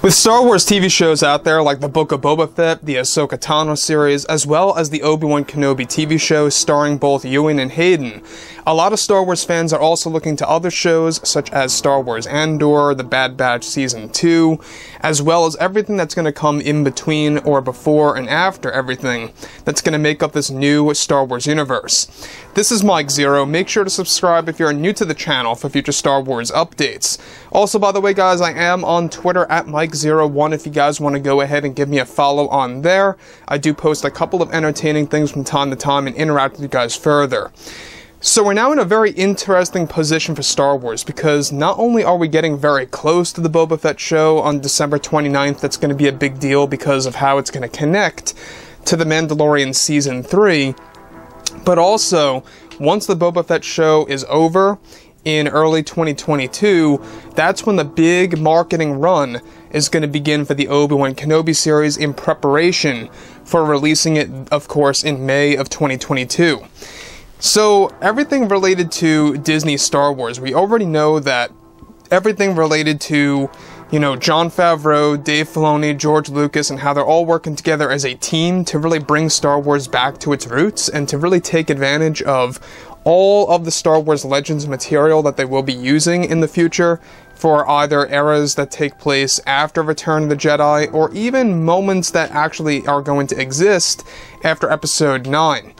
With Star Wars TV shows out there like the Book of Boba Fett, the Ahsoka Tano series, as well as the Obi-Wan Kenobi TV show starring both Ewan and Hayden, a lot of Star Wars fans are also looking to other shows such as Star Wars Andor, The Bad Batch Season 2, as well as everything that's going to come in between or before and after everything that's going to make up this new Star Wars universe. This is Mike Zero. Make sure to subscribe if you're new to the channel for future Star Wars updates. Also, by the way, guys, I am on Twitter at Mike01 if you guys want to go ahead and give me a follow on there. I do post a couple of entertaining things from time to time and interact with you guys further. So we're now in a very interesting position for Star Wars because not only are we getting very close to the Boba Fett show on December 29th, that's going to be a big deal because of how it's going to connect to The Mandalorian Season 3, but also, once the Boba Fett show is over in early 2022, that's when the big marketing run is going to begin for the Obi-Wan Kenobi series in preparation for releasing it, of course, in May of 2022. So, everything related to Disney Star Wars, we already know that everything related to, Jon Favreau, Dave Filoni, George Lucas, and how they're all working together as a team to really bring Star Wars back to its roots and to really take advantage of all of the Star Wars Legends material that they will be using in the future for either eras that take place after Return of the Jedi or even moments that actually are going to exist after Episode 9.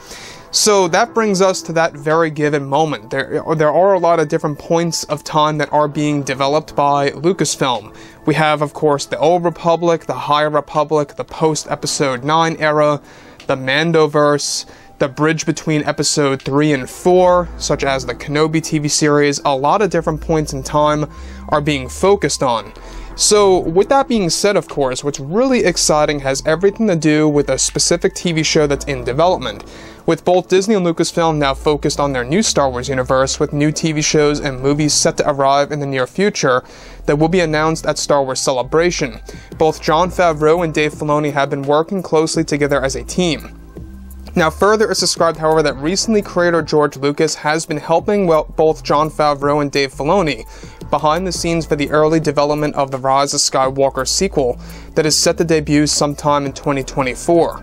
So that brings us to that very given moment. There are a lot of different points of time that are being developed by Lucasfilm. We have, of course, the Old Republic, the High Republic, the post-Episode 9 era, the Mandoverse, the bridge between Episode 3 and 4, such as the Kenobi TV series. A lot of different points in time are being focused on. So, with that being said, of course, what's really exciting has everything to do with a specific TV show that's in development, with both Disney and Lucasfilm now focused on their new Star Wars universe, with new TV shows and movies set to arrive in the near future that will be announced at Star Wars Celebration. Both Jon Favreau and Dave Filoni have been working closely together as a team. Now, further is described, however, that recently creator George Lucas has been helping both Jon Favreau and Dave Filoni behind the scenes for the early development of the Rise of Skywalker sequel that is set to debut sometime in 2024.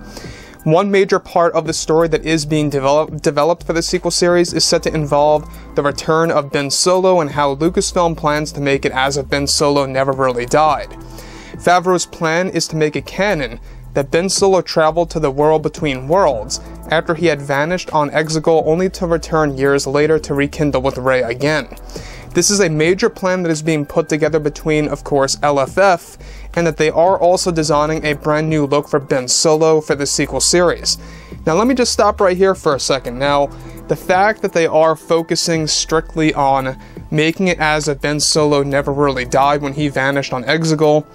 One major part of the story that is being developed for the sequel series is set to involve the return of Ben Solo and how Lucasfilm plans to make it as if Ben Solo never really died. Favreau's plan is to make it canon that Ben Solo traveled to the world between worlds after he had vanished on Exegol only to return years later to rekindle with Rey again. This is a major plan that is being put together between, of course, LFF, and that they are also designing a brand new look for Ben Solo for the sequel series. Now let me just stop right here for a second. Now, the fact that they are focusing strictly on making it as if Ben Solo never really died when he vanished on Exegol,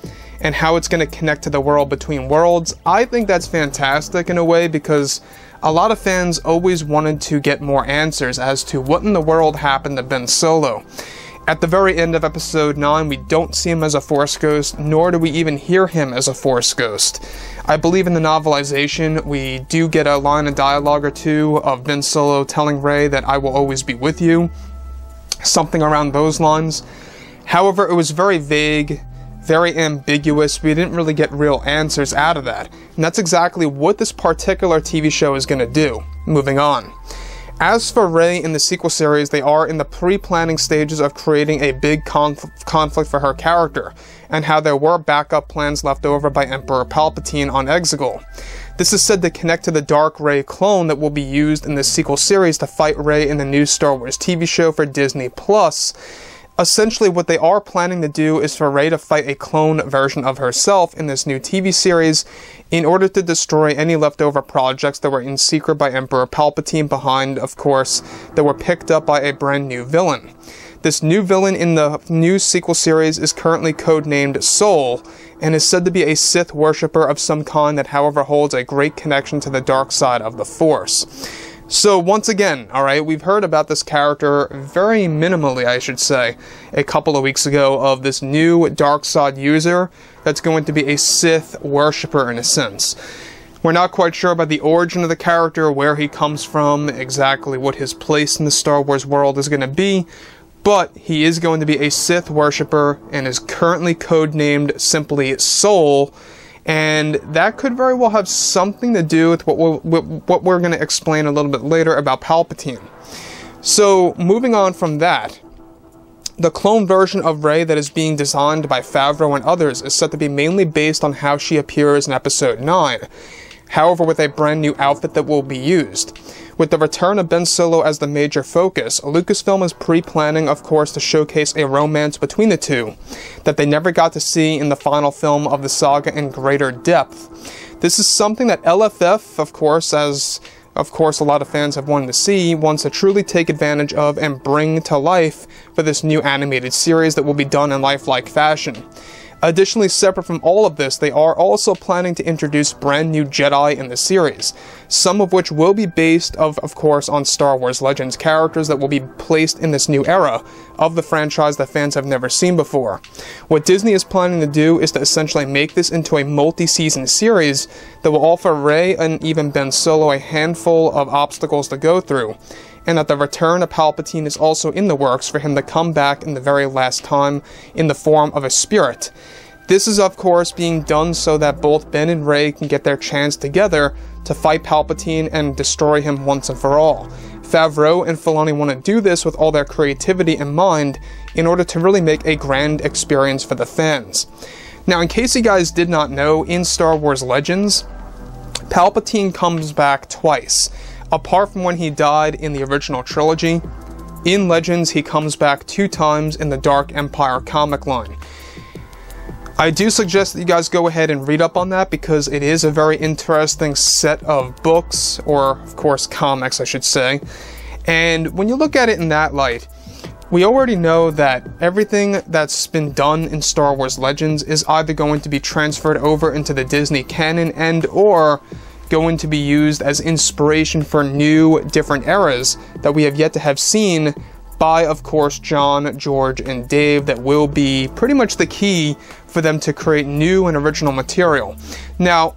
and how it's going to connect to the world between worlds, I think that's fantastic in a way because a lot of fans always wanted to get more answers as to what in the world happened to Ben Solo. At the very end of Episode 9, we don't see him as a Force ghost, nor do we even hear him as a Force ghost. I believe in the novelization, we do get a line of dialogue or two of Ben Solo telling Rey that I will always be with you, something around those lines. However, it was very vague, very ambiguous. We didn't really get real answers out of that. And that's exactly what this particular TV show is going to do. Moving on. As for Rey in the sequel series, they are in the pre-planning stages of creating a big conflict for her character, and how there were backup plans left over by Emperor Palpatine on Exegol. This is said to connect to the Dark Rey clone that will be used in the sequel series to fight Rey in the new Star Wars TV show for Disney+. Essentially, what they are planning to do is for Rey to fight a clone version of herself in this new TV series in order to destroy any leftover projects that were in secret by Emperor Palpatine behind, of course, that were picked up by a brand new villain. This new villain in the new sequel series is currently codenamed Soul, and is said to be a Sith worshipper of some kind that, however, holds a great connection to the dark side of the Force. So once again, alright, we've heard about this character very minimally, I should say, a couple of weeks ago of this new dark side user that's going to be a Sith worshipper in a sense. We're not quite sure about the origin of the character, where he comes from, exactly what his place in the Star Wars world is going to be, but he is going to be a Sith worshipper and is currently codenamed simply Soul, and that could very well have something to do with what we're going to explain a little bit later about Palpatine. So, moving on from that, the clone version of Rey that is being designed by Favreau and others is said to be mainly based on how she appears in Episode 9, however with a brand new outfit that will be used. With the return of Ben Solo as the major focus, Lucasfilm is pre-planning, of course, to showcase a romance between the two that they never got to see in the final film of the saga in greater depth. This is something that LFF, of course, as a lot of fans have wanted to see, wants to truly take advantage of and bring to life for this new animated series that will be done in lifelike fashion. Additionally, separate from all of this, they are also planning to introduce brand new Jedi in the series, some of which will be based, of course, on Star Wars Legends characters that will be placed in this new era of the franchise that fans have never seen before. What Disney is planning to do is to essentially make this into a multi-season series that will offer Rey and even Ben Solo a handful of obstacles to go through, and that the return of Palpatine is also in the works for him to come back in the very last time in the form of a spirit. This is, of course, being done so that both Ben and Rey can get their chance together to fight Palpatine and destroy him once and for all. Favreau and Filoni want to do this with all their creativity in mind in order to really make a grand experience for the fans. Now, in case you guys did not know, in Star Wars Legends, Palpatine comes back twice. Apart from when he died in the original trilogy, in Legends he comes back 2 times in the Dark Empire comic line. I do suggest that you guys go ahead and read up on that because it is a very interesting set of books, or of course comics I should say, and when you look at it in that light, we already know that everything that's been done in Star Wars Legends is either going to be transferred over into the Disney canon and or going to be used as inspiration for new, different eras that we have yet to have seen by, of course, Jon, George, and Dave, that will be pretty much the key for them to create new and original material. Now,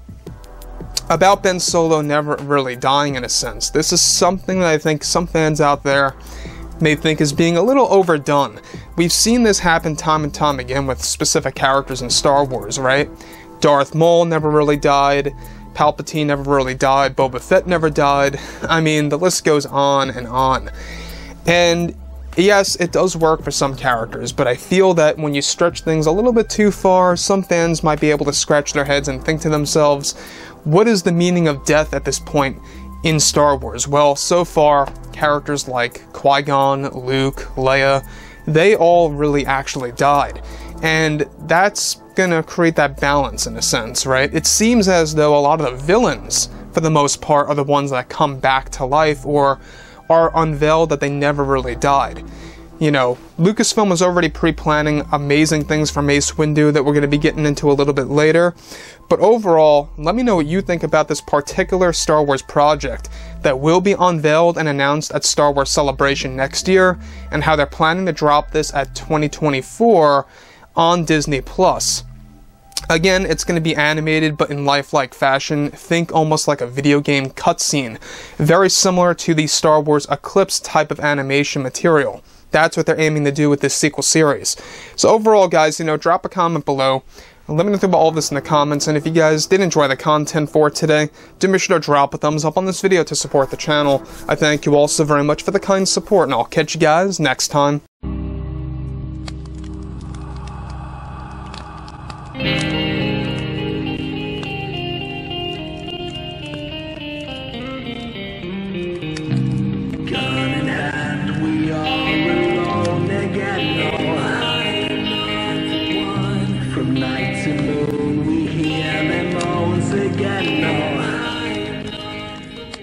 about Ben Solo never really dying in a sense, this is something that I think some fans out there may think is being a little overdone. We've seen this happen time and time again with specific characters in Star Wars, right? Darth Maul never really died. Palpatine never really died, Boba Fett never died. I mean, the list goes on and on. And yes, it does work for some characters, but I feel that when you stretch things a little bit too far, some fans might be able to scratch their heads and think to themselves, what is the meaning of death at this point in Star Wars? Well, so far, characters like Qui-Gon, Luke, Leia, they all really actually died. And that's gonna create that balance in a sense, right? It seems as though a lot of the villains, for the most part, are the ones that come back to life or are unveiled that they never really died. You know, Lucasfilm was already pre-planning amazing things for Mace Windu that we're going to be getting into a little bit later. But overall, let me know what you think about this particular Star Wars project that will be unveiled and announced at Star Wars Celebration next year, and how they're planning to drop this at 2024 on Disney+. Again, it's going to be animated, but in lifelike fashion. Think almost like a video game cutscene. Very similar to the Star Wars Eclipse type of animation material. That's what they're aiming to do with this sequel series. So overall, guys, drop a comment below. Let me know about all this in the comments, and if you guys did enjoy the content for today, do make sure to drop a thumbs up on this video to support the channel. I thank you all so very much for the kind support, and I'll catch you guys next time.